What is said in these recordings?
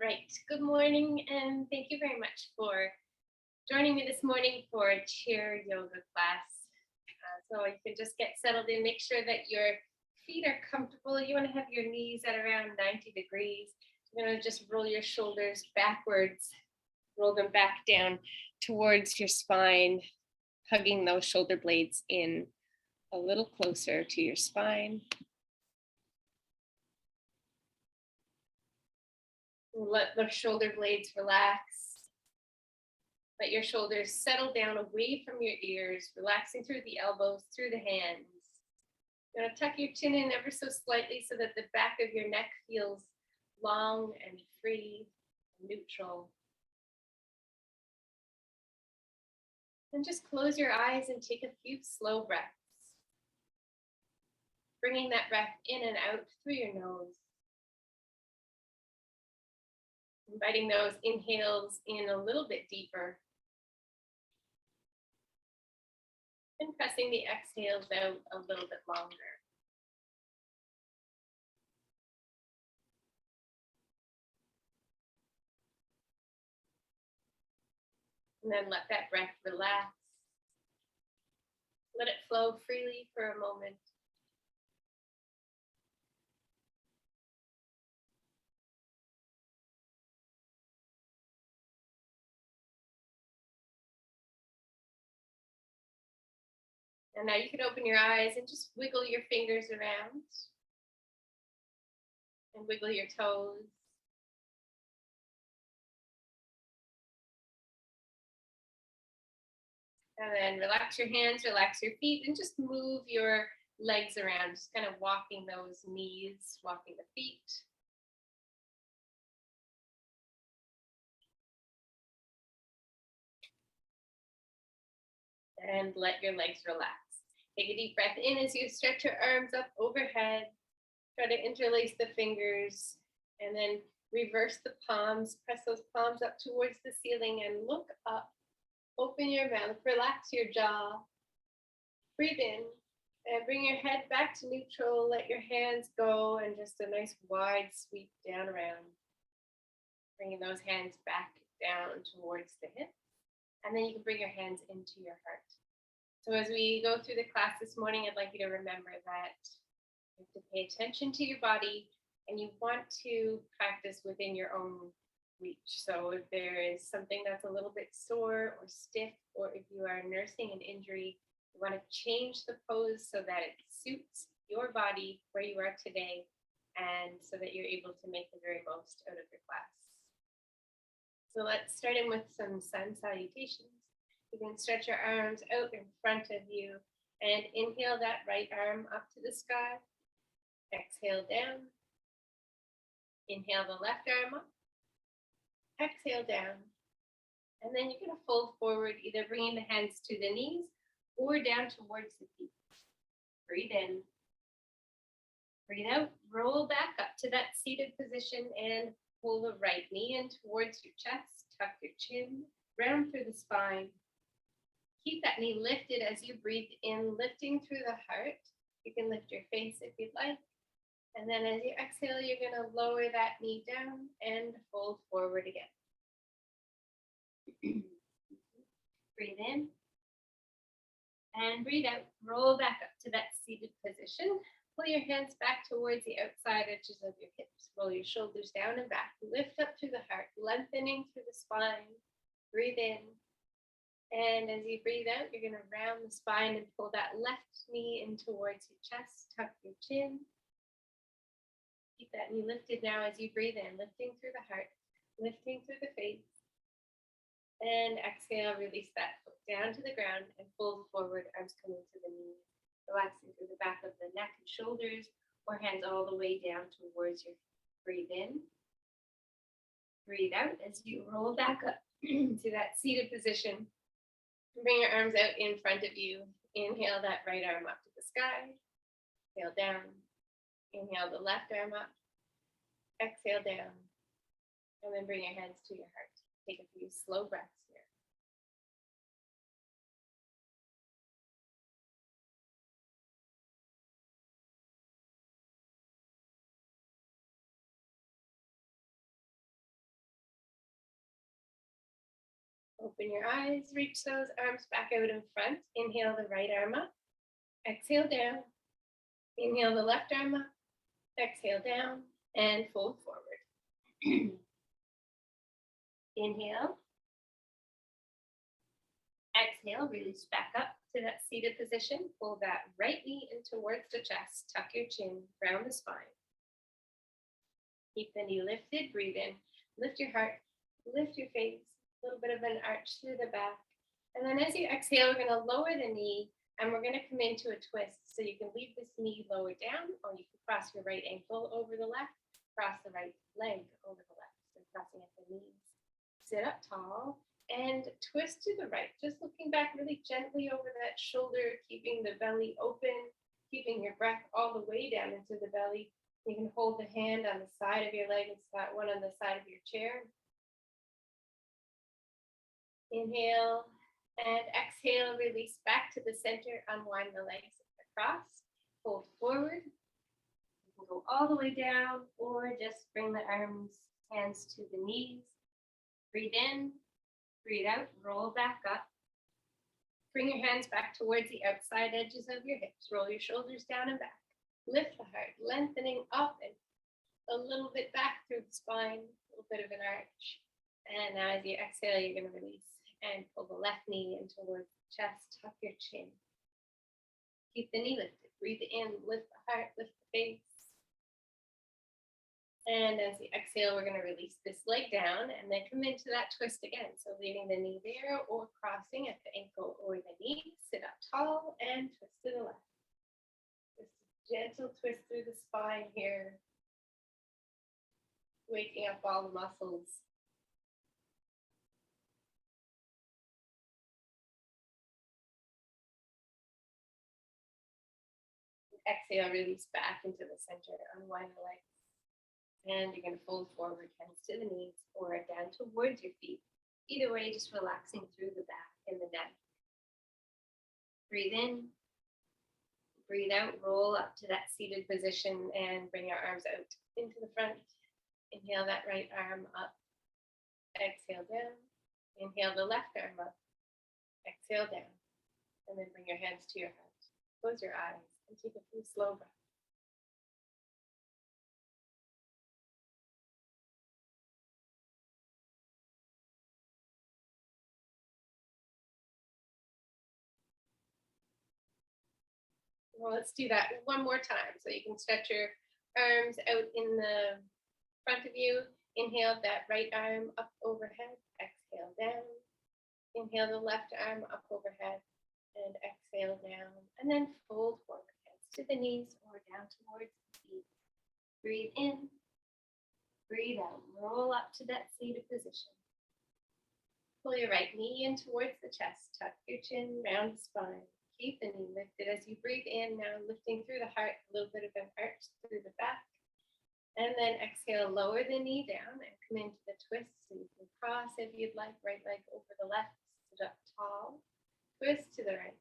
right. Good morning, and thank you very much for joining me this morning for a chair yoga class. So you can just get settled in, make sure that your feet are comfortable. You want to have your knees at around 90 degrees. You're going to just roll your shoulders backwards, roll them back down towards your spine, hugging those shoulder blades in a little closer to your spine. Let the shoulder blades relax. Let your shoulders settle down away from your ears, relaxing through the elbows, through the hands. You're going to tuck your chin in ever so slightly so that the back of your neck feels long and free and neutral. And just close your eyes and take a few slow breaths. Bringing that breath in and out through your nose. Inviting those inhales in a little bit deeper. And pressing the exhales out a little bit longer. And then let that breath relax. Let it flow freely for a moment. And now you can open your eyes and just wiggle your fingers around. And wiggle your toes. And then relax your hands, relax your feet, and just move your legs around, just kind of walking those knees, walking the feet. And let your legs relax. Take a deep breath in as you stretch your arms up overhead. Try to interlace the fingers and then reverse the palms. Press those palms up towards the ceiling and look up. Open your mouth, relax your jaw. Breathe in and bring your head back to neutral. Let your hands go and just a nice wide sweep down around. Bringing those hands back down towards the hips. And then you can bring your hands into your heart. So as we go through the class this morning, I'd like you to remember that you have to pay attention to your body and you want to practice within your own reach. So if there is something that's a little bit sore or stiff, or if you are nursing an injury, you want to change the pose so that it suits your body where you are today and so that you're able to make the very most out of your class. So let's start in with some sun salutations. You can stretch your arms out in front of you and inhale that right arm up to the sky. Exhale down. Inhale the left arm up. Exhale down. And then you're going to fold forward, either bringing the hands to the knees or down towards the feet. Breathe in. Breathe out. Roll back up to that seated position and pull the right knee in towards your chest. Tuck your chin. Round through the spine. Keep that knee lifted as you breathe in, lifting through the heart. You can lift your face if you'd like. And then as you exhale, you're going to lower that knee down and fold forward again. Breathe in. And breathe out. Roll back up to that seated position. Pull your hands back towards the outside edges of your hips. Roll your shoulders down and back. Lift up through the heart, lengthening through the spine. Breathe in. And as you breathe out, you're going to round the spine and pull that left knee in towards your chest. Tuck your chin. Keep that knee lifted now as you breathe in, lifting through the heart, lifting through the face. And exhale, release that foot down to the ground and fold forward, arms coming to the knees. Relaxing through the back of the neck and shoulders, or hands all the way down towards your feet. Breathe in. Breathe out as you roll back up to that seated position. Bring your arms out in front of you. Inhale that right arm up to the sky. Exhale down. Inhale the left arm up. Exhale down. And then bring your hands to your heart. Take a few slow breaths. Open your eyes, reach those arms back out in front. Inhale the right arm up. Exhale down. Inhale the left arm up. Exhale down and fold forward. Inhale. Exhale, release back up to that seated position. Pull that right knee in towards the chest. Tuck your chin, round the spine. Keep the knee lifted, breathe in. Lift your heart, lift your face. A little bit of an arch through the back. And then as you exhale, we're going to lower the knee and we're going to come into a twist. So you can leave this knee lower down, or you can cross your right ankle over the left, cross the right leg over the left. So crossing at the knees. Sit up tall and twist to the right. Just looking back really gently over that shoulder, keeping the belly open, keeping your breath all the way down into the belly. You can hold the hand on the side of your leg. It's that one on the side of your chair. Inhale and exhale, release back to the center, unwind the legs across, fold forward. You can go all the way down or just bring the arms, hands to the knees. Breathe in, breathe out, roll back up. Bring your hands back towards the outside edges of your hips. Roll your shoulders down and back. Lift the heart, lengthening up and a little bit back through the spine, a little bit of an arch. And now as you exhale, you're going to release and pull the left knee in towards the chest, tuck your chin. Keep the knee lifted. Breathe in, lift the heart, lift the face. And as you exhale, we're going to release this leg down and then come into that twist again. So leaving the knee there or crossing at the ankle or the knee. Sit up tall and twist to the left. Just a gentle twist through the spine here. Waking up all the muscles. Exhale, release back into the center, unwind the legs. And you're going to fold forward, hands to the knees or down towards your feet. Either way, just relaxing through the back and the neck. Breathe in, breathe out, roll up to that seated position and bring your arms out into the front. Inhale that right arm up. Exhale down. Inhale the left arm up. Exhale down. And then bring your hands to your heart. Close your eyes and take a few slow breaths. Well, let's do that one more time. So you can stretch your arms out in the front of you. Inhale that right arm up overhead. Exhale down. Inhale the left arm up overhead. And exhale down. And then fold forward. Hands to the knees or down towards the feet. Breathe in. Breathe out. Roll up to that seated position. Pull your right knee in towards the chest. Tuck your chin, round the spine. Keep the knee lifted as you breathe in, now lifting through the heart, a little bit of an arch through the back. And then exhale, lower the knee down and come into the twist. So you can cross if you'd like, right leg over the left, sit up tall, twist to the right.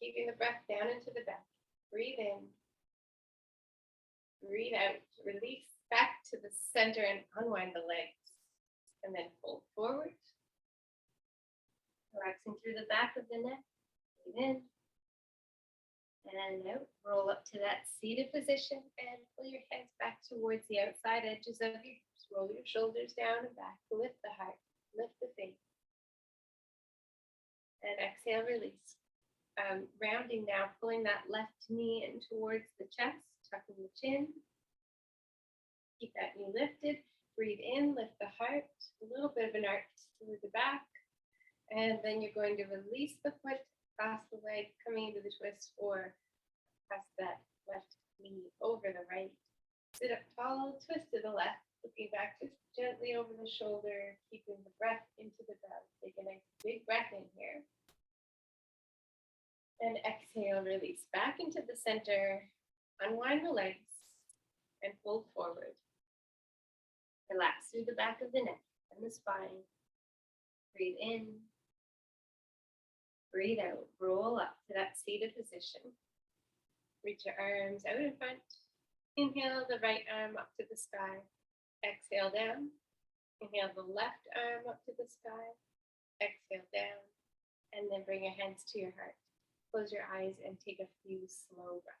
Keeping the breath down into the back. Breathe in, breathe out, release back to the center and unwind the legs. And then fold forward. Relaxing through the back of the neck. Breathe in and out. Roll up to that seated position and pull your hands back towards the outside edges of your hips. Roll your shoulders down and back. Lift the heart, lift the face. And exhale, release. Rounding now, pulling that left knee in towards the chest, tucking the chin. Keep that knee lifted. Breathe in, lift the heart. A little bit of an arch through the back. And then you're going to release the foot, cross the leg, coming into the twist, or press that left knee over the right. Sit up tall, twist to the left, looking back just gently over the shoulder, keeping the breath into the belly. Take a nice big breath in here. And exhale, release back into the center. Unwind the legs and fold forward. Relax through the back of the neck and the spine. Breathe in. Breathe out, roll up to that seated position. Reach your arms out in front. Inhale the right arm up to the sky. Exhale down. Inhale the left arm up to the sky. exhale down, and then bring your hands to your heart. Close your eyes and take a few slow breaths.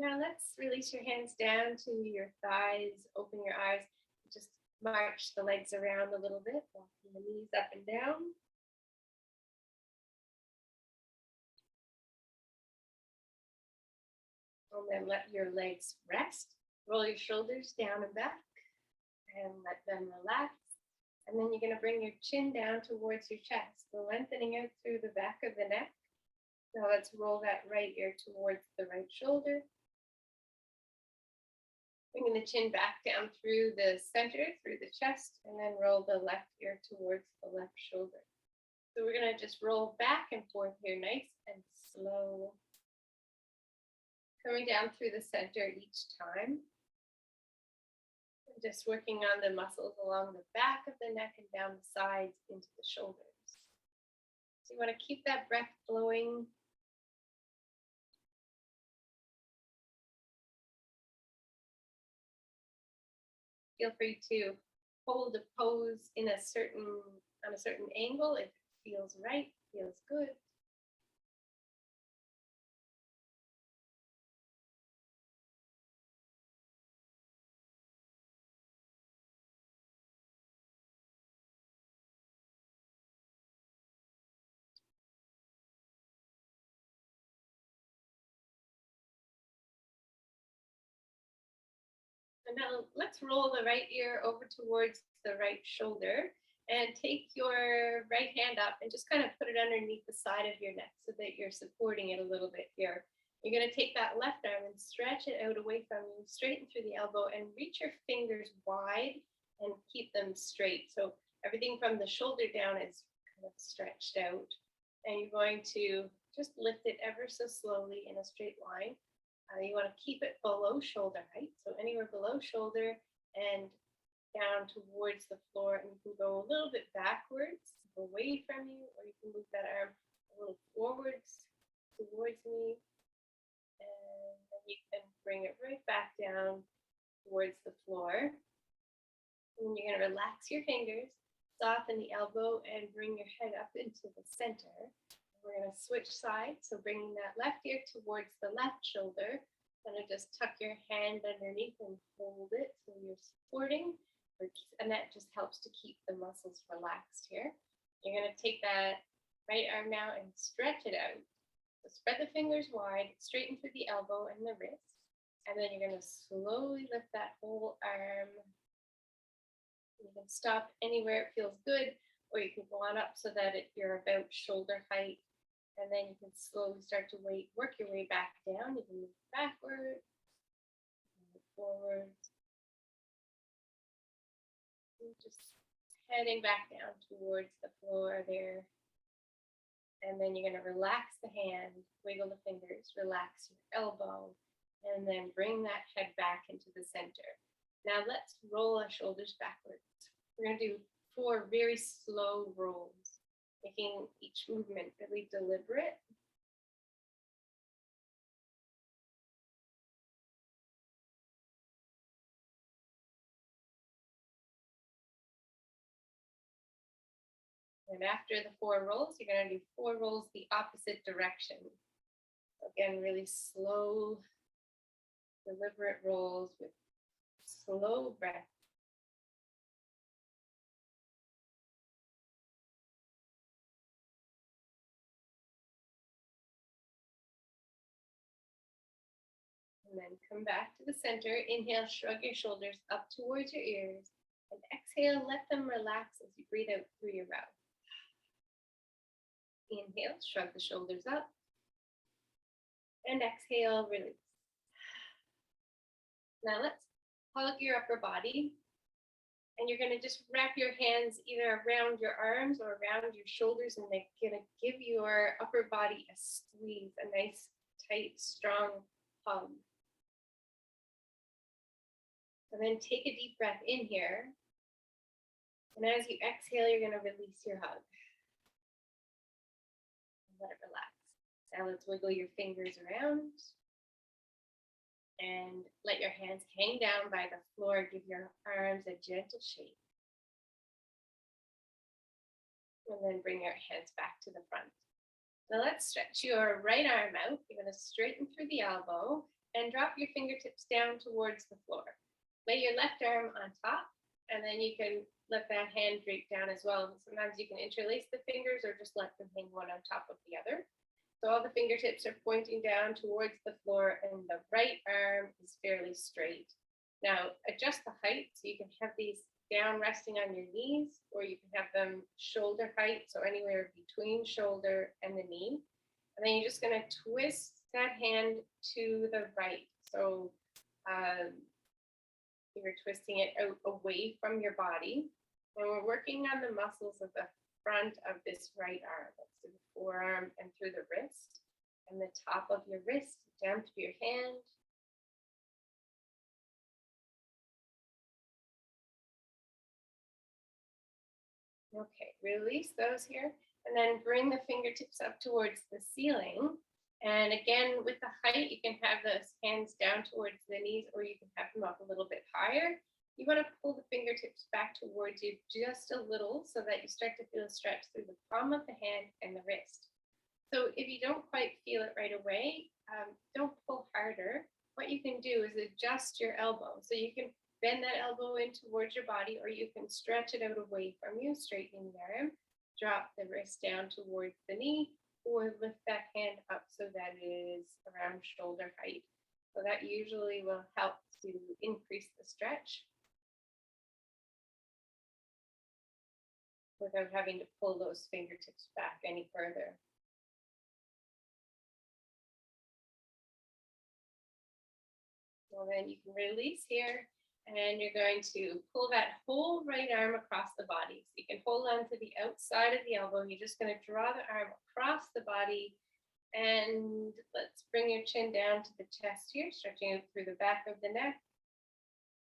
Now let's release your hands down to your thighs, open your eyes, just march the legs around a little bit, walking the knees up and down. And then let your legs rest. Roll your shoulders down and back and let them relax. And then you're going to bring your chin down towards your chest, so lengthening out through the back of the neck. Now let's roll that right ear towards the right shoulder. Bringing the chin back down through the center, through the chest, and then roll the left ear towards the left shoulder. So we're going to just roll back and forth here, nice and slow. Coming down through the center each time. Just working on the muscles along the back of the neck and down the sides into the shoulders. So you want to keep that breath flowing. Feel free to hold the pose on a certain angle if it feels right, feels good. And now let's roll the right ear over towards the right shoulder and take your right hand up and just kind of put it underneath the side of your neck so that you're supporting it a little bit here. You're going to take that left arm and stretch it out away from you, straighten through the elbow and reach your fingers wide and keep them straight. So everything from the shoulder down is kind of stretched out. And you're going to just lift it ever so slowly in a straight line. You want to keep it below shoulder height, so anywhere below shoulder and down towards the floor. And you can go a little bit backwards, away from you, or you can move that arm a little forwards towards me. And then you can bring it right back down towards the floor. And then you're going to relax your fingers, soften the elbow, and bring your head up into the center. We're going to switch sides, so bringing that left ear towards the left shoulder. Kind of just tuck your hand underneath and hold it so you're supporting, and that just helps to keep the muscles relaxed here. You're going to take that right arm now and stretch it out. So spread the fingers wide, straighten through the elbow and the wrist, and then you're going to slowly lift that whole arm. You can stop anywhere it feels good, or you can go on up so that you're about shoulder height. And then you can slowly start to work your way back down. You can move backwards, move forwards. And just heading back down towards the floor there. And then you're going to relax the hand, wiggle the fingers, relax your elbow, and then bring that head back into the center. Now let's roll our shoulders backwards. We're going to do 4 very slow rolls, making each movement really deliberate. And after the 4 rolls, you're going to do 4 rolls the opposite direction. Again, really slow, deliberate rolls with slow breath. And then come back to the center. Inhale, shrug your shoulders up towards your ears. And exhale, let them relax as you breathe out through your mouth. Inhale, shrug the shoulders up. And exhale, release. Now let's hug your upper body. And you're going to just wrap your hands either around your arms or around your shoulders, and they're going to give your upper body a squeeze, a nice, tight, strong hug. And then take a deep breath in here. And as you exhale, you're going to release your hug. Let it relax. Now let's wiggle your fingers around. And let your hands hang down by the floor. Give your arms a gentle shake. And then bring your hands back to the front. Now let's stretch your right arm out. You're going to straighten through the elbow and drop your fingertips down towards the floor. Lay your left arm on top, and then you can let that hand drape down as well. Sometimes you can interlace the fingers or just let them hang one on top of the other. So all the fingertips are pointing down towards the floor, and the right arm is fairly straight. Now adjust the height, so you can have these down resting on your knees, or you can have them shoulder height, so anywhere between shoulder and the knee. And then you're just going to twist that hand to the right. So you're twisting it out away from your body. And we're working on the muscles of the front of this right arm. That's through the forearm and through the wrist, and the top of your wrist down through your hand. Okay, release those here, and then bring the fingertips up towards the ceiling. And again, with the height, you can have those hands down towards the knees, or you can have them up a little bit higher. You want to pull the fingertips back towards you just a little so that you start to feel a stretch through the palm of the hand and the wrist. So if you don't quite feel it right away, don't pull harder. What you can do is adjust your elbow. So you can bend that elbow in towards your body, or you can stretch it out away from you, straightening the arm, drop the wrist down towards the knee, or lift that hand up so that it is around shoulder height. So that usually will help to increase the stretch without having to pull those fingertips back any further. Well, then you can release here, and you're going to pull that whole right arm across the body. So you can hold on to the outside of the elbow. You're just going to draw the arm across the body, and let's bring your chin down to the chest here, stretching out through the back of the neck.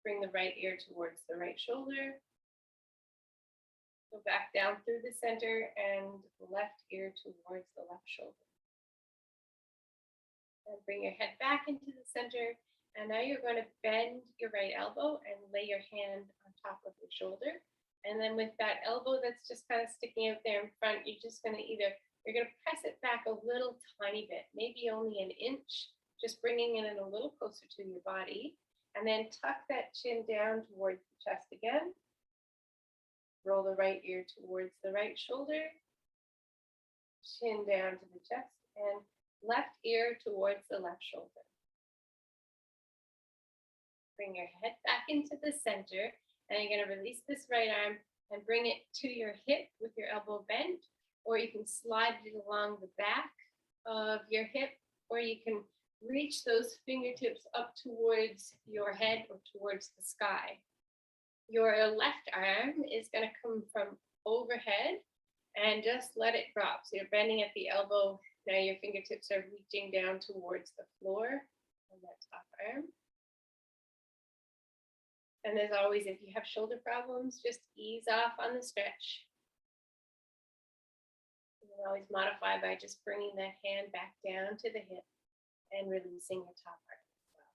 Bring the right ear towards the right shoulder. Go back down through the center and left ear towards the left shoulder. And bring your head back into the center. And now you're going to bend your right elbow and lay your hand on top of your shoulder. And then with that elbow that's just kind of sticking out there in front, you're just going to you're going to press it back a little tiny bit, maybe only an inch, just bringing it in a little closer to your body. And then tuck that chin down towards the chest again. Roll the right ear towards the right shoulder. Chin down to the chest, and left ear towards the left shoulder. Bring your head back into the center, and you're going to release this right arm and bring it to your hip with your elbow bent, or you can slide it along the back of your hip, or you can reach those fingertips up towards your head or towards the sky. Your left arm is going to come from overhead and just let it drop. So you're bending at the elbow. Now your fingertips are reaching down towards the floor on that top arm. And as always, if you have shoulder problems, just ease off on the stretch. You can always modify by just bringing that hand back down to the hip and releasing your top arm as well.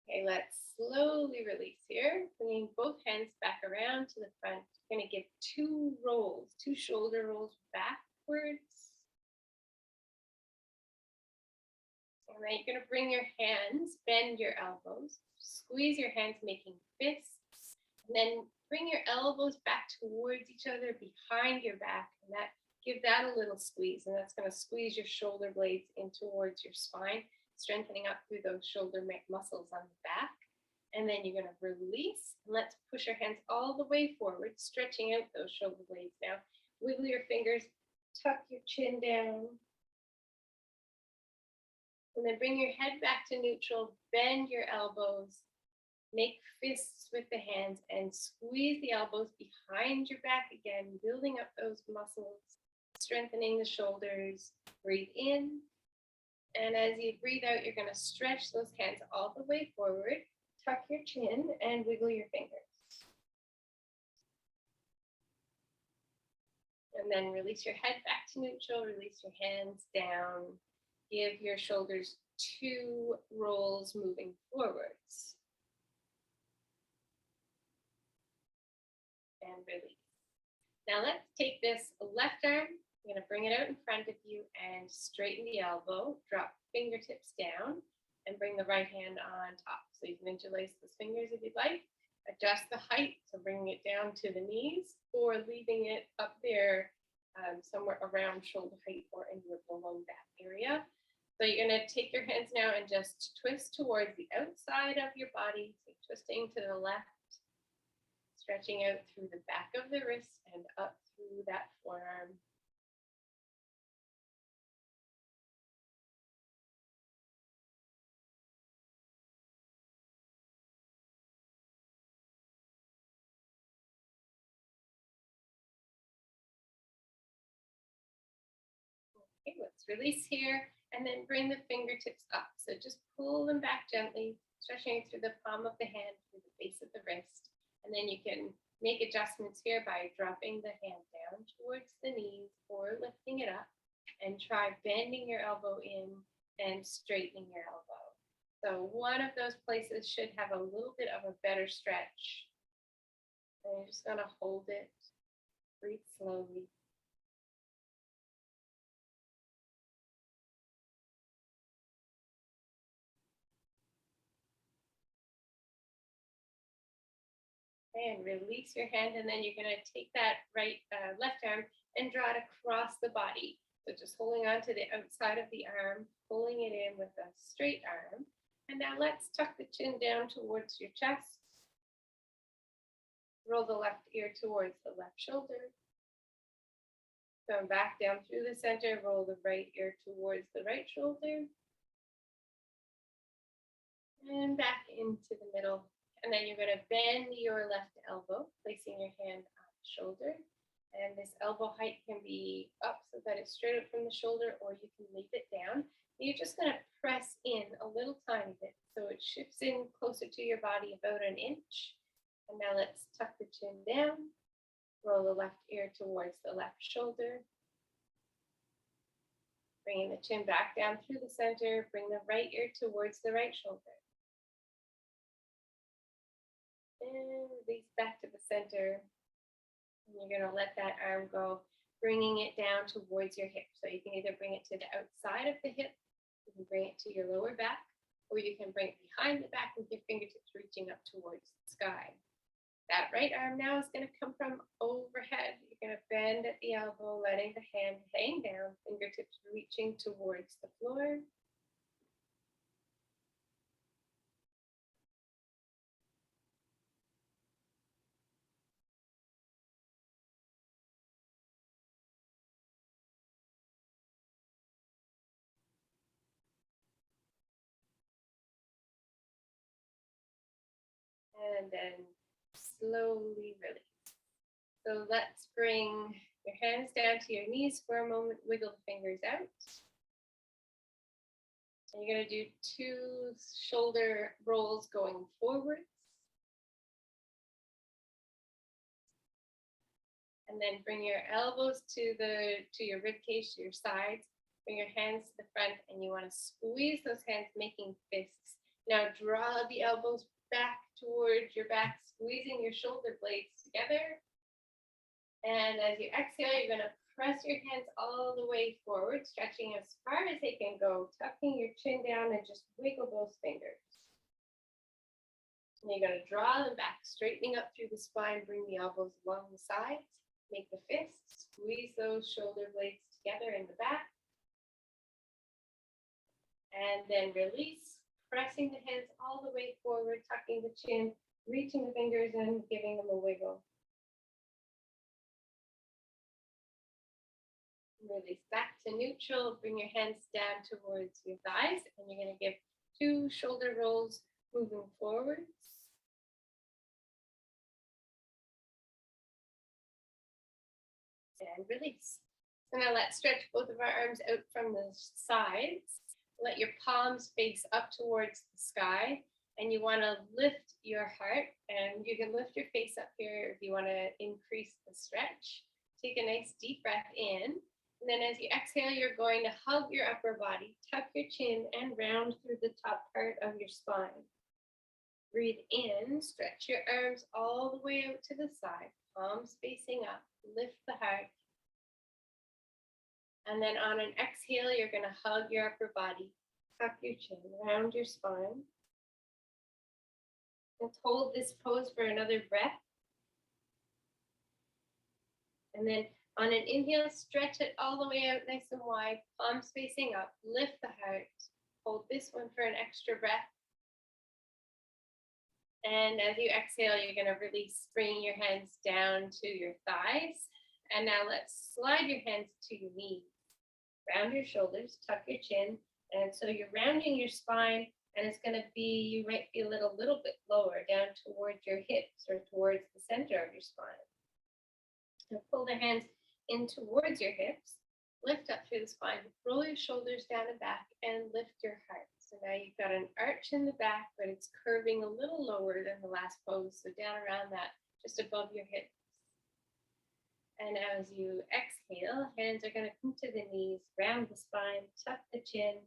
Okay, let's slowly release here, bringing both hands back around to the front. You're going to give two shoulder rolls backwards. And then you're going to bring your hands, bend your elbows, squeeze your hands, making fists, and then bring your elbows back towards each other behind your back, and give that a little squeeze, and that's going to squeeze your shoulder blades in towards your spine, strengthening up through those shoulder muscles on the back. And then you're going to release. And let's push our hands all the way forward, stretching out those shoulder blades now. Wiggle your fingers, tuck your chin down. And then bring your head back to neutral, bend your elbows, make fists with the hands, and squeeze the elbows behind your back again, building up those muscles, strengthening the shoulders. Breathe in. And as you breathe out, you're going to stretch those hands all the way forward. tuck your chin and wiggle your fingers. And then release your head back to neutral, release your hands down. Give your shoulders 2 rolls moving forwards. And release. Now let's take this left arm, you're going to bring it out in front of you and straighten the elbow, drop fingertips down, and bring the right hand on top. So you can interlace those fingers if you'd like. Adjust the height, so bringing it down to the knees or leaving it up there somewhere around shoulder height or anywhere below that area. So you're going to take your hands now and just twist towards the outside of your body, so twisting to the left, stretching out through the back of the wrist and up through that forearm. Okay, let's release here and then bring the fingertips up. So just pull them back gently, stretching through the palm of the hand, through the base of the wrist. And then you can make adjustments here by dropping the hand down towards the knees or lifting it up, and try bending your elbow in and straightening your elbow. So one of those places should have a little bit of a better stretch. And you're just going to hold it, breathe slowly. And release your hand, and then you're going to take that left arm and draw it across the body. So just holding on to the outside of the arm, pulling it in with a straight arm. And now let's tuck the chin down towards your chest. Roll the left ear towards the left shoulder. Come back down through the center, roll the right ear towards the right shoulder. And back into the middle. And then you're going to bend your left elbow, placing your hand on the shoulder. And this elbow height can be up so that it's straight up from the shoulder, or you can leave it down. You're just going to press in a little tiny bit so it shifts in closer to your body, about 1 inch. And now let's tuck the chin down, roll the left ear towards the left shoulder. Bringing the chin back down through the center, bring the right ear towards the right shoulder. And release back to the center. And you're going to let that arm go, bringing it down towards your hip. So you can either bring it to the outside of the hip, you can bring it to your lower back, or you can bring it behind the back with your fingertips reaching up towards the sky. That right arm now is going to come from overhead. You're going to bend at the elbow, letting the hand hang down, fingertips reaching towards the floor. And then slowly release. So let's bring your hands down to your knees for a moment, wiggle the fingers out. And you're going to do 2 shoulder rolls going forwards. And then bring your elbows to your rib cage, to your sides. Bring your hands to the front, and you want to squeeze those hands, making fists. Now draw the elbows back towards your back, squeezing your shoulder blades together. And as you exhale, you're going to press your hands all the way forward, stretching as far as they can go, tucking your chin down, and just wiggle those fingers. And you're going to draw them back, straightening up through the spine, bring the elbows along the sides, make the fists, squeeze those shoulder blades together in the back. And then release, pressing the hands all the way forward, tucking the chin, reaching the fingers and giving them a wiggle. Release back to neutral, bring your hands down towards your thighs, and you're going to give 2 shoulder rolls moving forwards. And release. So now let's stretch both of our arms out from the sides. Let your palms face up towards the sky, And you want to lift your heart, and you can lift your face up here if you want to increase the stretch. Take a nice deep breath in. And then as you exhale, you're going to hug your upper body, tuck your chin, and round through the top part of your spine. Breathe in, stretch your arms all the way out to the side, palms facing up, lift the heart. And then on an exhale, you're going to hug your upper body, tuck your chin, round your spine. Let's hold this pose for another breath. And then on an inhale, stretch it all the way out nice and wide, palms facing up, lift the heart. Hold this one for an extra breath. And as you exhale, you're going to release, bringing your hands down to your thighs. And now let's slide your hands to your knees. Round your shoulders, tuck your chin. And so you're rounding your spine, and it's going to be, you might feel it a little bit lower down towards your hips or towards the center of your spine. Now pull the hands in towards your hips, lift up through the spine, roll your shoulders down and back, and lift your heart. So now you've got an arch in the back, but it's curving a little lower than the last pose. So down around that, just above your hips. And as you exhale, hands are going to come to the knees, round the spine, tuck the chin.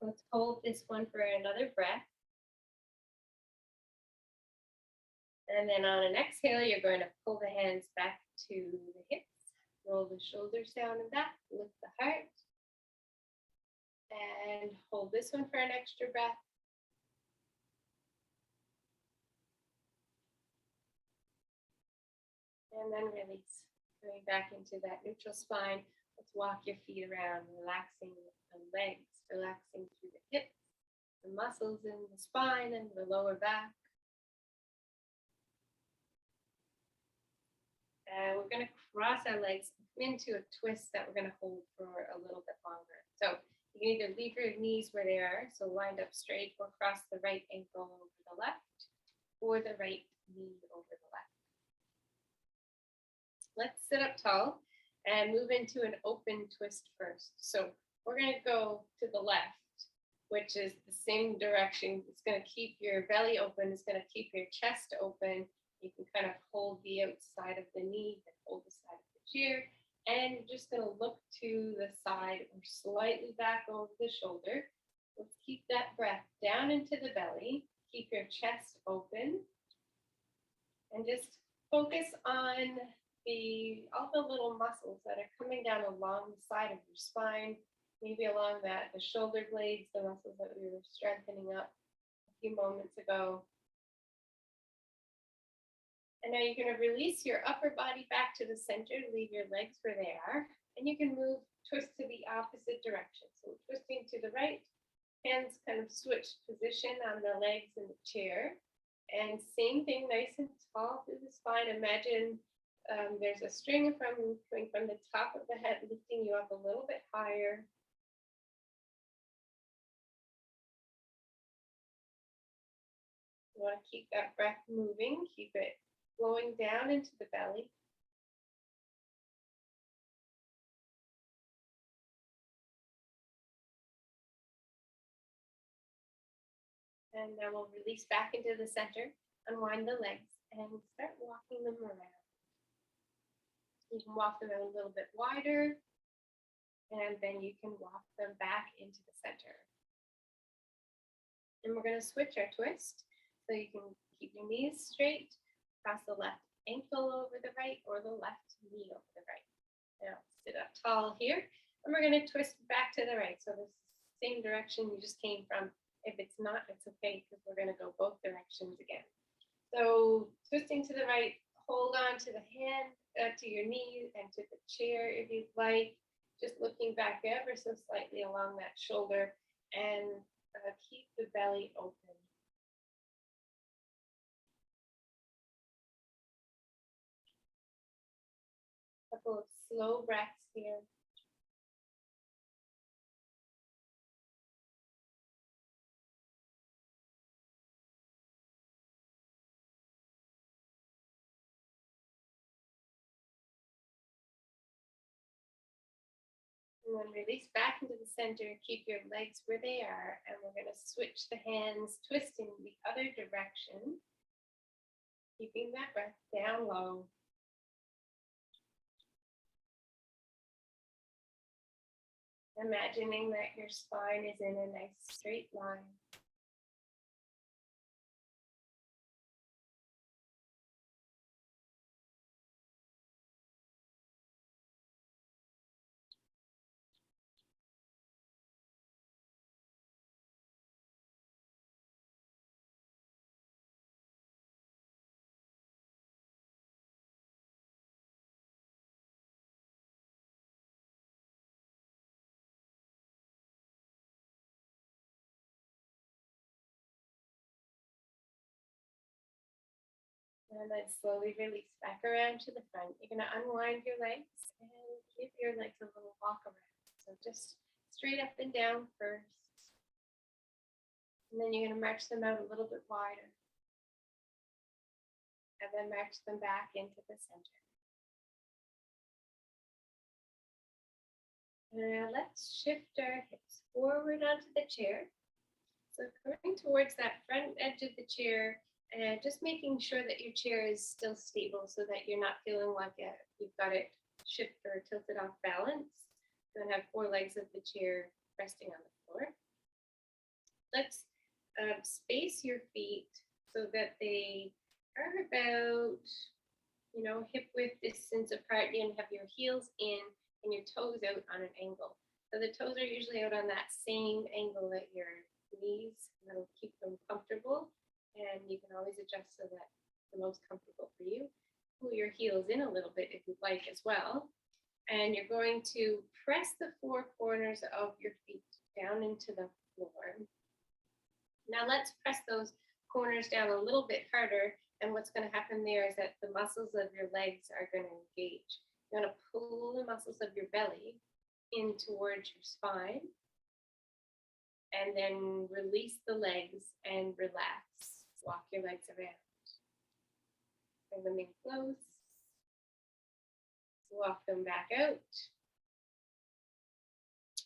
Let's hold this one for another breath. And then on an exhale, you're going to pull the hands back to the hips, roll the shoulders down and back, lift the heart. And hold this one for an extra breath. And then release. Going back into that neutral spine. Let's walk your feet around, relaxing the legs, relaxing through the hips, the muscles in the spine and the lower back. And we're going to cross our legs into a twist that we're going to hold for a little bit longer. So you can either leave your knees where they are, so lined up straight, or cross the right ankle over the left, or the right knee over the left. Let's sit up tall and move into an open twist first. So we're going to go to the left, which is the same direction. It's going to keep your belly open. It's going to keep your chest open. You can kind of hold the outside of the knee and hold the side of the chair. And you're just going to look to the side or slightly back over the shoulder. Let's keep that breath down into the belly. Keep your chest open. And just focus on all the little muscles that are coming down along the side of your spine, maybe along the shoulder blades, the muscles that we were strengthening up a few moments ago. And now you're going to release your upper body back to the center, leave your legs where they are, and you can twist to the opposite direction. So twisting to the right, hands kind of switch position on the legs in the chair. And same thing, nice and tall through the spine. Imagine there's a string coming from the top of the head, lifting you up a little bit higher. You want to keep that breath moving, keep it flowing down into the belly. And now we'll release back into the center, unwind the legs, and start walking them around. You can walk them a little bit wider, and then you can walk them back into the center. And we're going to switch our twist. So you can keep your knees straight, cross the left ankle over the right, or the left knee over the right. Now sit up tall here, and we're going to twist back to the right. So the same direction you just came from. If it's not, it's okay, because we're going to go both directions again. So twisting to the right, hold on to the hand, to your knee, and to the chair if you'd like. Just looking back ever so slightly along that shoulder, and keep the belly open. A couple of slow breaths here. And And then release back into the center. Keep your legs where they are. And we're going to switch the hands, twisting the other direction. Keeping that breath down low. Imagining that your spine is in a nice straight line. And then slowly release back around to the front. You're going to unwind your legs and give your legs a little walk around. So just straight up and down first. And then you're going to march them out a little bit wider. And then march them back into the center. Now let's shift our hips forward onto the chair. So going towards that front edge of the chair, and just making sure that your chair is still stable so that you're not feeling like you've got it shift or tilted off balance. Then have 4 legs of the chair resting on the floor. Let's space your feet so that they are about, hip width distance apart. You have your heels in and your toes out on an angle. So the toes are usually out on that same angle that your knees. That'll keep them comfortable. And you can always adjust so that it's the most comfortable for you. Pull your heels in a little bit if you'd like as well. And you're going to press the 4 corners of your feet down into the floor. Now let's press those corners down a little bit harder. And what's going to happen there is that the muscles of your legs are going to engage. You're going to pull the muscles of your belly in towards your spine. And then release the legs and relax. Walk your legs around. Bring them in close. Walk them back out.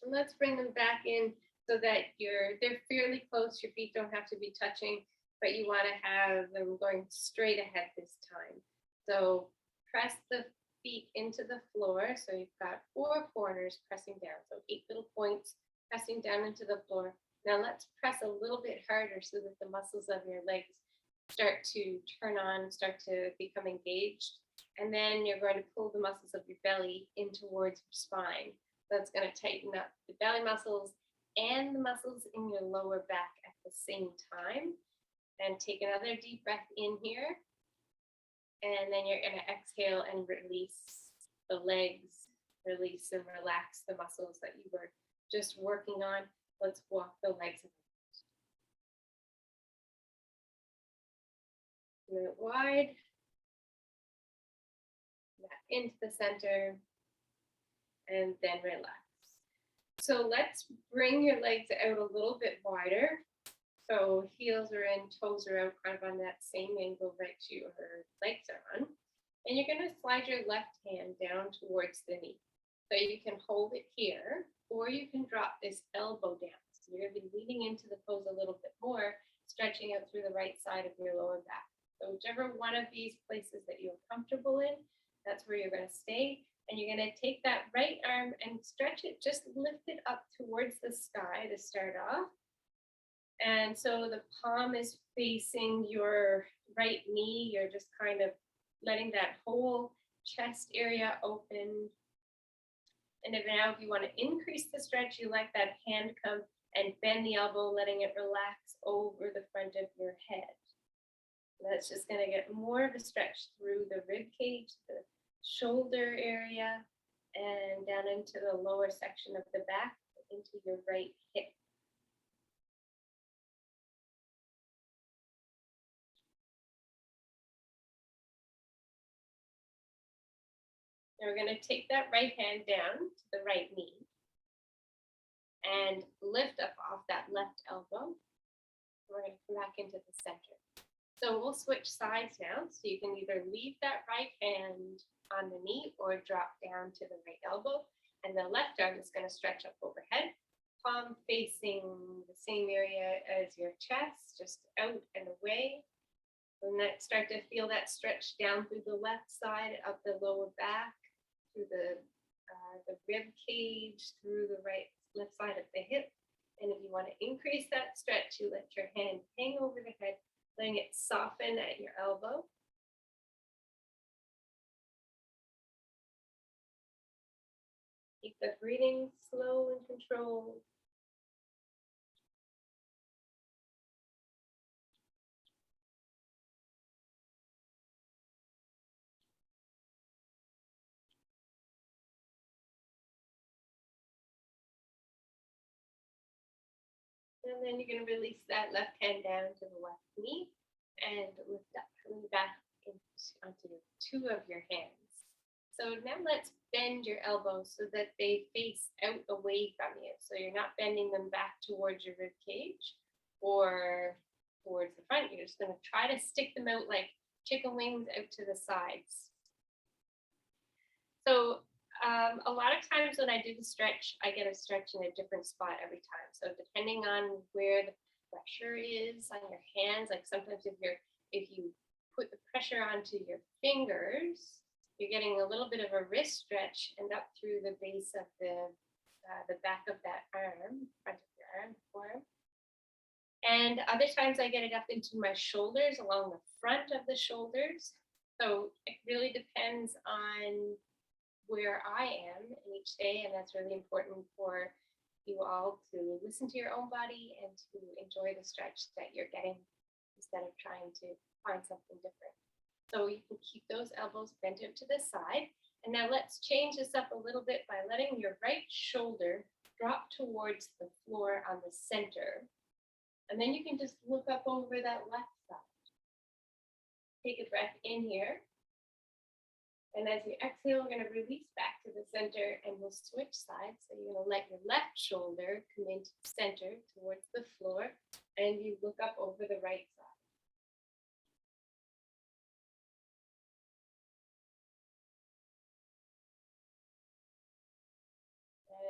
And let's bring them back in so that they're fairly close. Your feet don't have to be touching, but you want to have them going straight ahead this time. So press the feet into the floor. So you've got 4 corners pressing down. So 8 little points pressing down into the floor. Now let's press a little bit harder so that the muscles of your legs start to turn on, start to become engaged. And then you're going to pull the muscles of your belly in towards your spine. That's going to tighten up the belly muscles and the muscles in your lower back at the same time. And take another deep breath in here. And then you're going to exhale and release the legs, release and relax the muscles that you were just working on. Let's walk the legs wide. Back into the center. And then relax. So let's bring your legs out a little bit wider. So heels are in, toes are out, kind of on that same angle that your legs are on. And you're going to slide your left hand down towards the knee. So you can hold it here, or you can drop this elbow down. So you're going to be leaning into the pose a little bit more, stretching out through the right side of your lower back. So whichever one of these places that you're comfortable in, that's where you're going to stay. And you're going to take that right arm and stretch it, just lift it up towards the sky to start off. And so the palm is facing your right knee. You're just kind of letting that whole chest area open. And if you want to increase the stretch, you let that hand come and bend the elbow, letting it relax over the front of your head. That's just going to get more of a stretch through the rib cage, the shoulder area, and down into the lower section of the back, into your right hip. Now we're going to take that right hand down to the right knee and lift up off that left elbow. We're going to come back into the center. So we'll switch sides now. So you can either leave that right hand on the knee or drop down to the right elbow. And the left arm is going to stretch up overhead, palm facing the same area as your chest, just out and away. And that start to feel that stretch down through the left side of the lower back, through the rib cage, through the left side of the hip. And if you want to increase that stretch, you let your hand hang over the head, letting it soften at your elbow. Keep the breathing slow and controlled. And then you're going to release that left hand down to the left knee and lift up, coming back onto two of your hands. So now let's bend your elbows so that they face out away from you. So you're not bending them back towards your rib cage or towards the front. You're just going to try to stick them out like chicken wings out to the sides. So a lot of times when I do the stretch, I get a stretch in a different spot every time. So depending on where the pressure is on your hands, like sometimes if you put the pressure onto your fingers, you're getting a little bit of a wrist stretch and up through the base of the back of that arm, front of your arm, forearm. And other times I get it up into my shoulders, along the front of the shoulders. So it really depends on where I am in each day, and that's really important for you all to listen to your own body and to enjoy the stretch that you're getting instead of trying to find something different. So you can keep those elbows bent out to the side. And now let's change this up a little bit by letting your right shoulder drop towards the floor on the center. And then you can just look up over that left side. Take a breath in here. And as you exhale, we're going to release back to the center and we'll switch sides. So you're going to let your left shoulder come into the center towards the floor and you look up over the right side.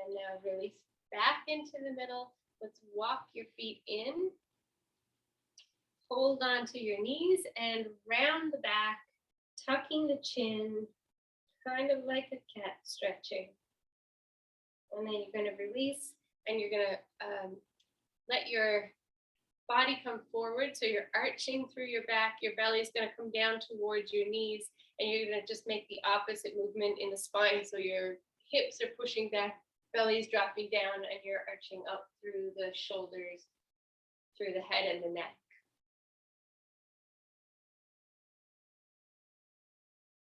And now release back into the middle. Let's walk your feet in. Hold on to your knees and round the back, tucking the chin, kind of like a cat stretching. And then you're going to release and you're going to let your body come forward. So you're arching through your back. Your belly is going to come down towards your knees and you're going to just make the opposite movement in the spine. So your hips are pushing back, belly is dropping down, and you're arching up through the shoulders, through the head and the neck.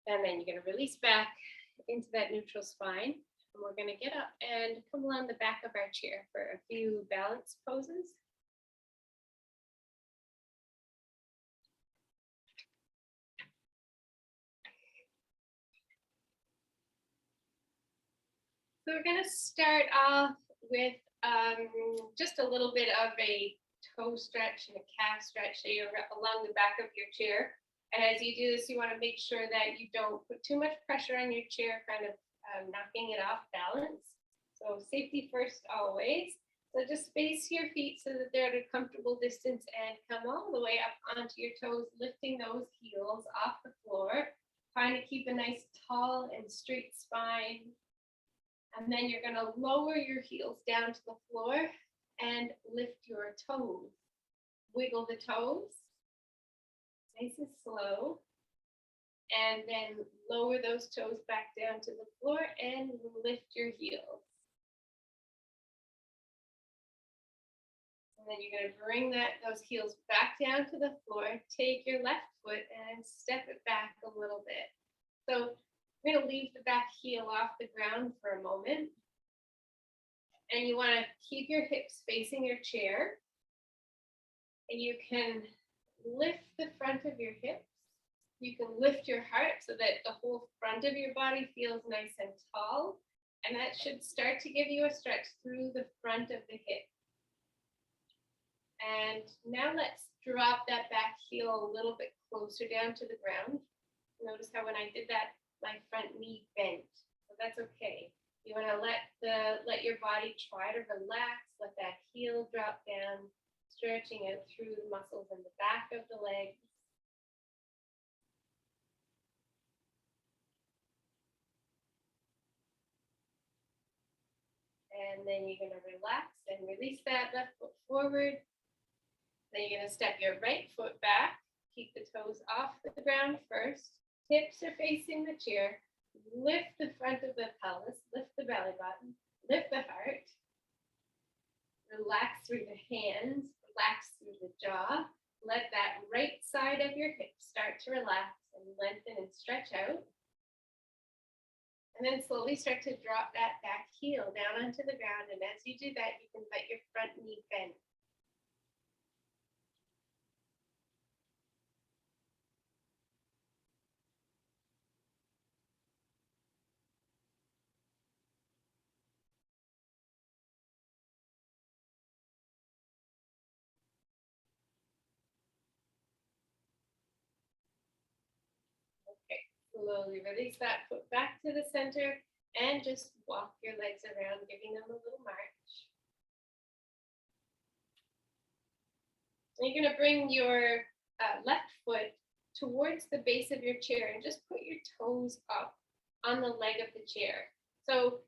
And then you're going to release back into that neutral spine. And we're going to get up and come along the back of our chair for a few balance poses. So we're going to start off with just a little bit of a toe stretch and a calf stretch. So you're along the back of your chair. And as you do this, you want to make sure that you don't put too much pressure on your chair, kind of knocking it off balance. So safety first always. So just space your feet so that they're at a comfortable distance and come all the way up onto your toes, lifting those heels off the floor, trying to keep a nice tall and straight spine. And then you're going to lower your heels down to the floor and lift your toes. Wiggle the toes. Nice and slow, and then lower those toes back down to the floor and lift your heels. And then you're going to bring those heels back down to the floor. Take your left foot and step it back a little bit. So we're going to leave the back heel off the ground for a moment. And you want to keep your hips facing your chair. And you can lift the front of your hips. You can lift your heart so that the whole front of your body feels nice and tall. And that should start to give you a stretch through the front of the hip. And now let's drop that back heel a little bit closer down to the ground. Notice how when I did that, my front knee bent. So that's okay. You want to let your body try to relax, let that heel drop down, stretching out through the muscles in the back of the legs. And then you're going to relax and release that left foot forward. Then you're going to step your right foot back. Keep the toes off the ground first. Hips are facing the chair. Lift the front of the pelvis. Lift the belly button. Lift the heart. Relax through the hands. Relax through the jaw. Let that right side of your hip start to relax and lengthen and stretch out. And then slowly start to drop that back heel down onto the ground. And as you do that, you can let your front knee bend. Okay, slowly release that foot back to the center and just walk your legs around, giving them a little march. And you're going to bring your left foot towards the base of your chair and just put your toes up on the leg of the chair. So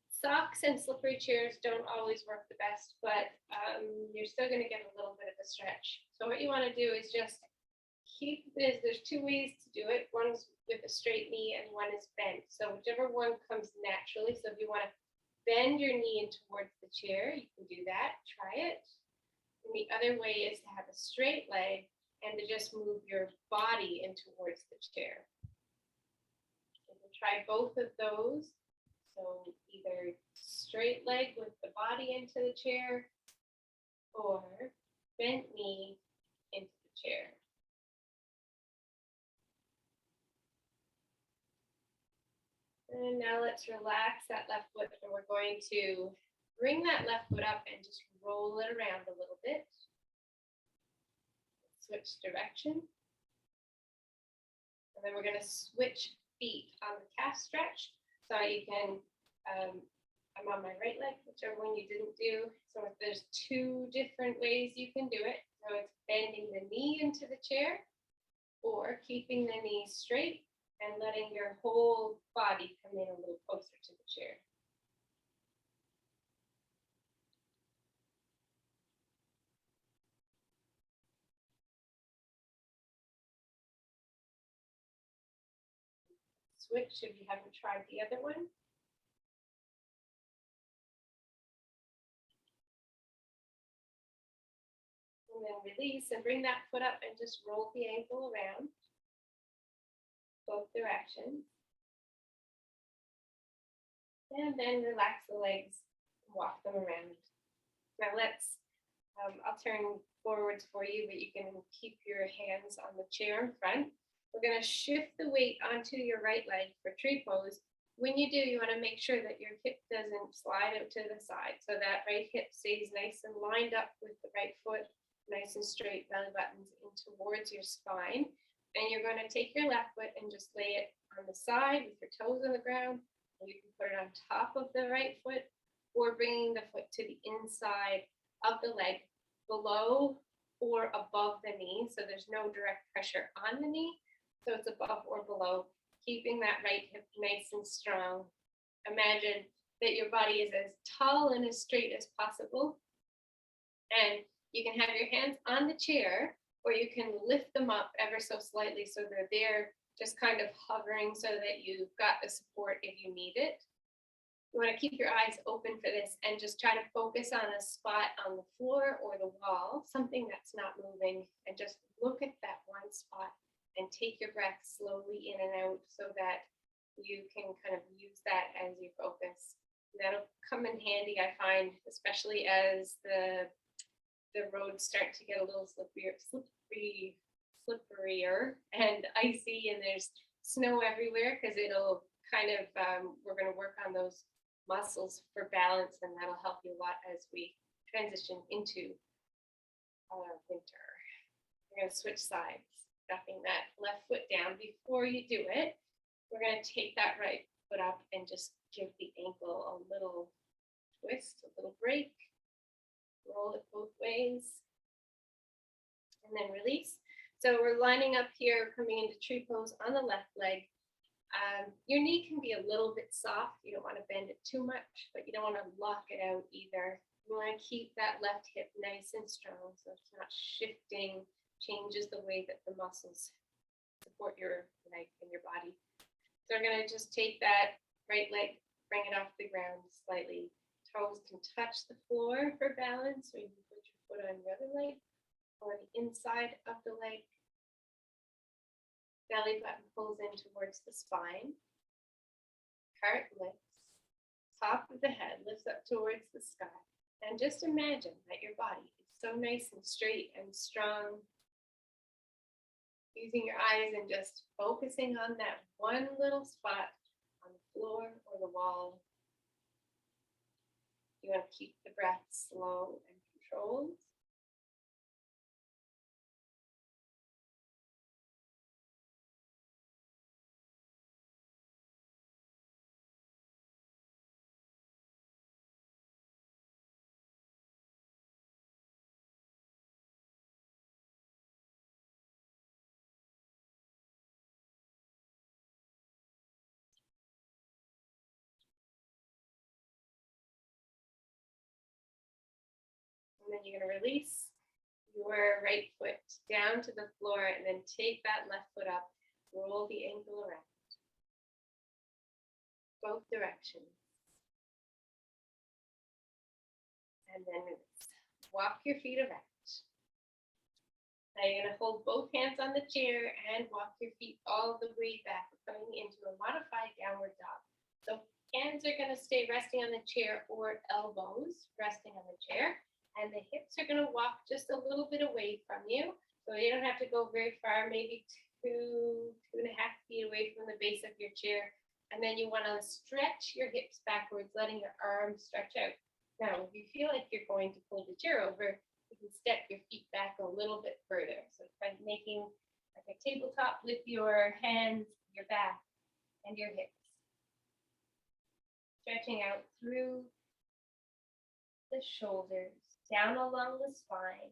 socks and slippery chairs don't always work the best, but you're still going to get a little bit of a stretch. So what you want to do is just keep this. There's two ways to do it. One's with a straight knee and one is bent. So whichever one comes naturally. So if you want to bend your knee in towards the chair, you can do that. Try it. And the other way is to have a straight leg and to just move your body in towards the chair. You can try both of those. So either straight leg with the body into the chair or bent knee into the chair. And now let's relax that left foot, and we're going to bring that left foot up and just roll it around a little bit. Switch direction. And then we're going to switch feet on the calf stretch. So you can, I'm on my right leg, whichever one you didn't do. So there's two different ways you can do it. So it's bending the knee into the chair or keeping the knee straight and letting your whole body come in a little closer to the chair. Switch if you haven't tried the other one. And then release and bring that foot up and just roll the ankle around both directions. And then relax the legs and walk them around. Now let's, I'll turn forwards for you, but you can keep your hands on the chair in front. We're going to shift the weight onto your right leg for tree pose. When you do, you want to make sure that your hip doesn't slide out to the side. So that right hip stays nice and lined up with the right foot, nice and straight, belly buttons in towards your spine. And you're going to take your left foot and just lay it on the side with your toes on the ground. And you can put it on top of the right foot or bringing the foot to the inside of the leg, below or above the knee. So there's no direct pressure on the knee. So it's above or below, keeping that right hip nice and strong. Imagine that your body is as tall and as straight as possible. And you can have your hands on the chair, or you can lift them up ever so slightly so they're there, just kind of hovering so that you've got the support if you need it. You want to keep your eyes open for this and just try to focus on a spot on the floor or the wall, something that's not moving, and just look at that one spot. And take your breath slowly in and out so that you can kind of use that as your focus. That'll come in handy, I find, especially as the roads start to get a little slipperier and icy, and there's snow everywhere, because it'll kind of, we're going to work on those muscles for balance, and that'll help you a lot as we transition into winter. We're going to switch sides. Stepping that left foot down. Before you do it, we're going to take that right foot up and just give the ankle a little twist, a little break. Roll it both ways. And then release. So we're lining up here, coming into tree pose on the left leg. Your knee can be a little bit soft. You don't want to bend it too much, but you don't want to lock it out either. You want to keep that left hip nice and strong so it's not shifting, changes the way that the muscles support your leg and your body. So we're going to just take that right leg, bring it off the ground slightly. Toes can touch the floor for balance, or you can put your foot on your other leg or the inside of the leg. Belly button pulls in towards the spine. Heart lifts. Top of the head lifts up towards the sky. And just imagine that your body is so nice and straight and strong. Using your eyes and just focusing on that one little spot on the floor or the wall. You want to keep the breath slow and controlled. And then you're going to release your right foot down to the floor and then take that left foot up, roll the ankle around. Both directions. And then release. Walk your feet around. Now you're going to hold both hands on the chair and walk your feet all the way back, coming into a modified downward dog. So hands are going to stay resting on the chair or elbows resting on the chair. And the hips are going to walk just a little bit away from you. So you don't have to go very far, maybe 2.5 feet away from the base of your chair. And then you want to stretch your hips backwards, letting your arms stretch out. Now, if you feel like you're going to pull the chair over, you can step your feet back a little bit further. So it's like making like a tabletop with your hands, your back, and your hips. Stretching out through the shoulders, down along the spine,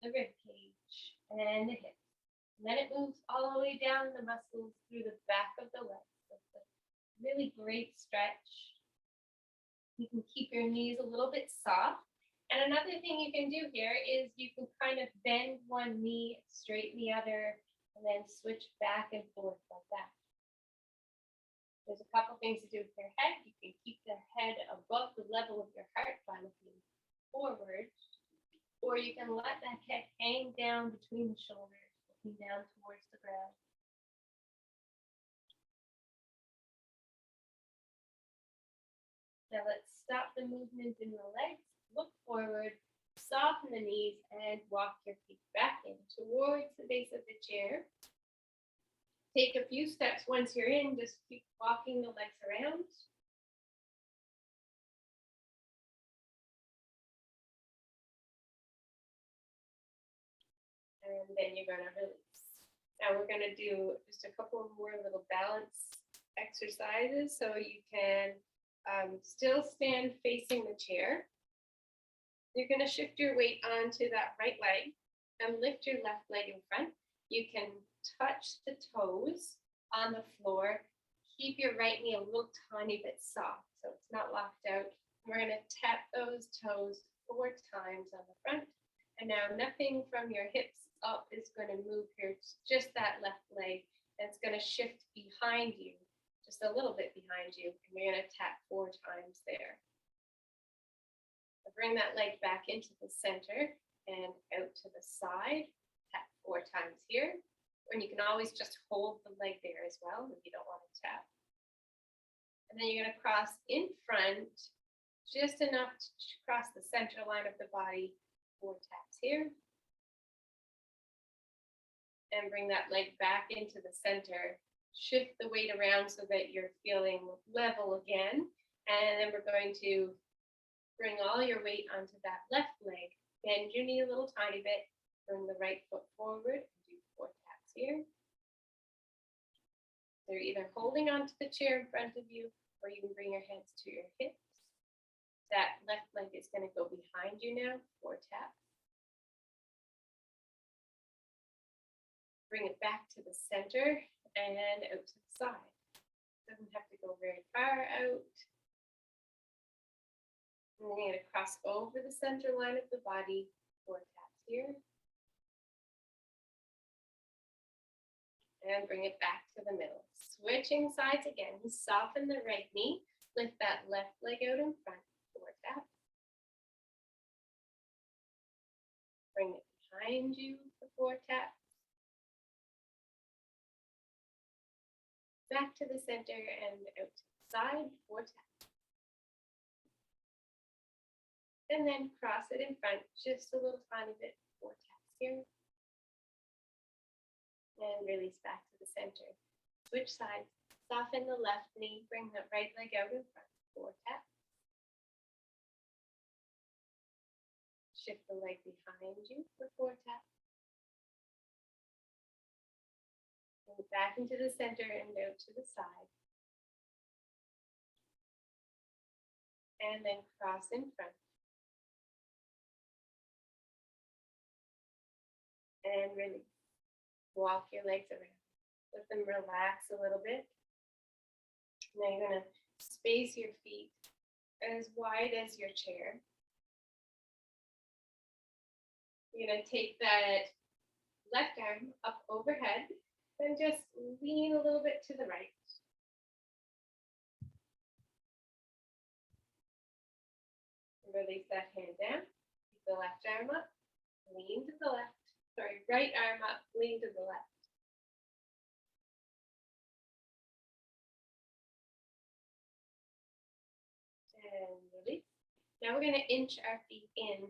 the rib cage, and the hips. And then it moves all the way down the muscles through the back of the legs. So it's a really great stretch. You can keep your knees a little bit soft. And another thing you can do here is you can kind of bend one knee, straighten the other, and then switch back and forth like that. There's a couple things to do with your head. You can keep the head above the level of your heart by looking forward, or you can let that head hang down between the shoulders, looking down towards the ground. Now let's stop the movement in the legs, look forward, soften the knees, and walk your feet back in towards the base of the chair. Take a few steps once you're in, just keep walking the legs around. And then you're going to release. Now we're going to do just a couple more little balance exercises so you can still stand facing the chair. You're going to shift your weight onto that right leg and lift your left leg in front. You can touch the toes on the floor. Keep your right knee a little tiny bit soft so it's not locked out. We're going to tap those toes 4 times on the front. And now nothing from your hips up is going to move here. It's just that left leg. And it's going to shift behind you, just a little bit behind you. And you're going to tap 4 times there. So bring that leg back into the center and out to the side. Tap 4 times here. And you can always just hold the leg there as well if you don't want to tap. And then you're going to cross in front, just enough to cross the center line of the body. 4 taps here. And bring that leg back into the center. Shift the weight around so that you're feeling level again. And then we're going to bring all your weight onto that left leg. Bend your knee a little tiny bit. Bring the right foot forward. Do 4 taps here. So you're either holding onto the chair in front of you or you can bring your hands to your hips. That left leg is going to go behind you now, 4 taps. Bring it back to the center and out to the side. Doesn't have to go very far out. And then you're going to cross over the center line of the body, 4 taps here. And bring it back to the middle. Switching sides again, soften the right knee, lift that left leg out in front, 4 taps. Bring it behind you for 4 taps. Back to the center and out to the side, 4 taps. And then cross it in front, just a little tiny bit, 4 taps here. And release back to the center. Switch sides, soften the left knee, bring the right leg out in front, 4 taps. Shift the leg behind you for 4 taps. And back into the center and out to the side. And then cross in front. And release. Walk your legs around. Let them relax a little bit. Now you're going to space your feet as wide as your chair. You're going to take that left arm up overhead and just lean a little bit to the right. Release that hand down. Keep the left arm up. Lean to the left. Sorry, right arm up. Lean to the left. And release. Now we're going to inch our feet in,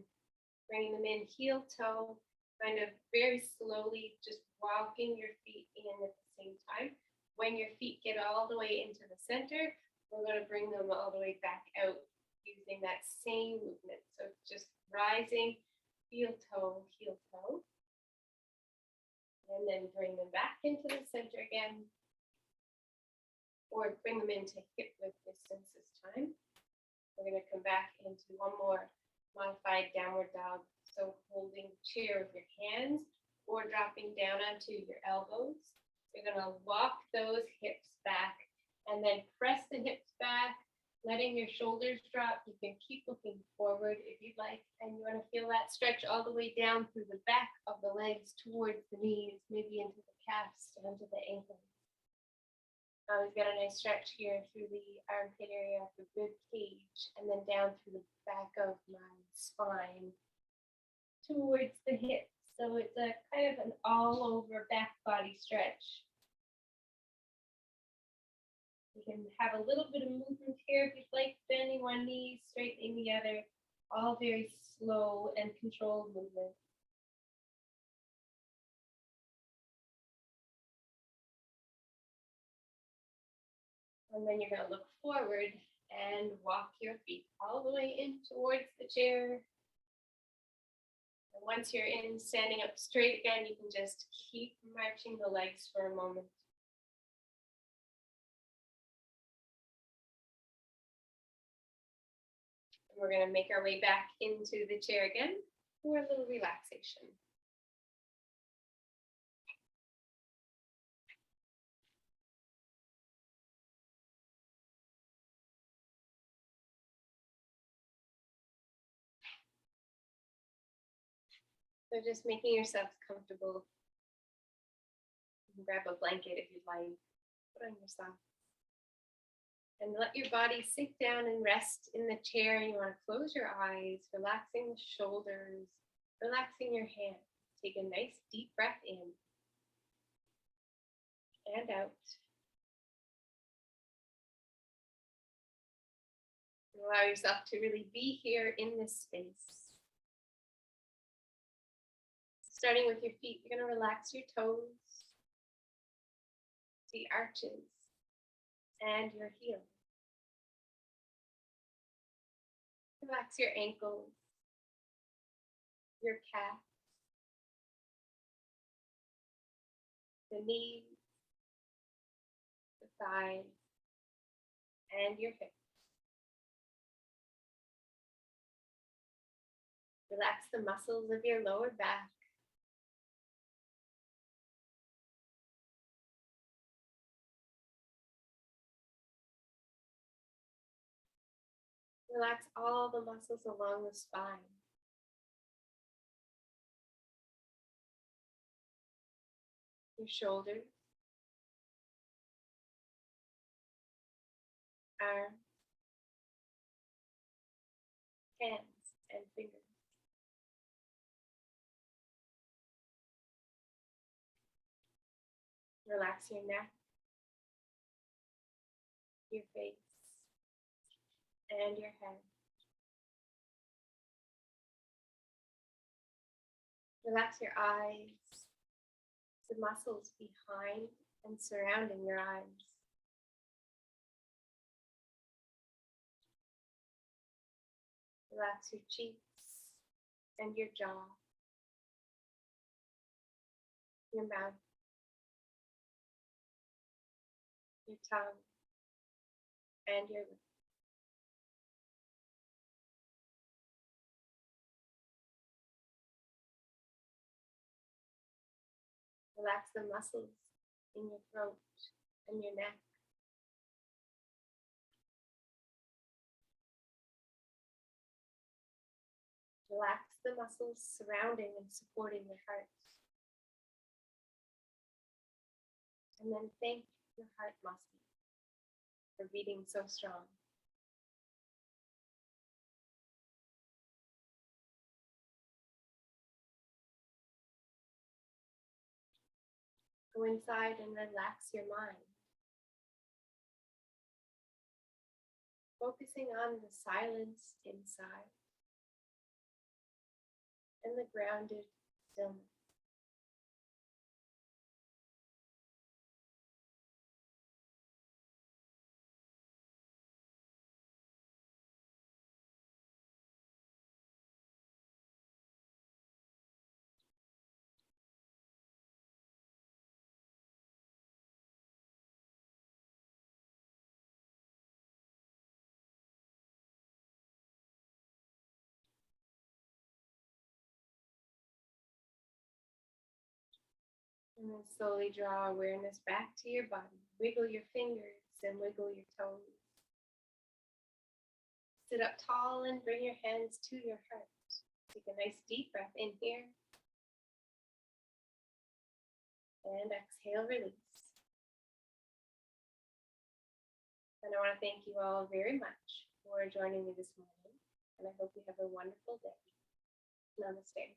bringing them in heel toe, kind of very slowly, just walking your feet in at the same time. When your feet get all the way into the center, we're going to bring them all the way back out using that same movement. So just rising, heel toe, and then bring them back into the center again, or bring them into hip width distance this time. We're going to come back into one more modified downward dog. So holding the chair with your hands or dropping down onto your elbows. You're going to walk those hips back and then press the hips back, letting your shoulders drop. You can keep looking forward if you'd like, and you want to feel that stretch all the way down through the back of the legs towards the knees, maybe into the calves, down to the ankles. We've got a nice stretch here through the armpit area, the rib cage, and then down through the back of my spine towards the hips. So it's a kind of an all over back body stretch. You can have a little bit of movement here if you'd like, bending one knee, straightening the other, all very slow and controlled movement. And then you're going to look forward and walk your feet all the way in towards the chair. And once you're in, standing up straight again, you can just keep marching the legs for a moment. And we're going to make our way back into the chair again for a little relaxation. So just making yourselves comfortable. You can grab a blanket if you'd like. Put on your socks. And let your body sink down and rest in the chair. You want to close your eyes, relaxing the shoulders, relaxing your hands. Take a nice deep breath in and out. Allow yourself to really be here in this space. Starting with your feet, you're going to relax your toes, the arches, and your heels. Relax your ankles, your calves, the knees, the thighs, and your hips. Relax the muscles of your lower back. Relax all the muscles along the spine. Your shoulders, arms, hands, and fingers. Relax your neck, your face, and your head. Relax your eyes, the muscles behind and surrounding your eyes. Relax your cheeks and your jaw, your mouth, your tongue, and your lips. Relax the muscles in your throat and your neck. Relax the muscles surrounding and supporting your heart. And then thank your heart muscle for beating so strong. Go inside and relax your mind, focusing on the silence inside and the grounded stillness. And then slowly draw awareness back to your body. Wiggle your fingers and wiggle your toes. Sit up tall and bring your hands to your heart. Take a nice deep breath in here. And exhale, release. And I want to thank you all very much for joining me this morning. And I hope you have a wonderful day. Namaste.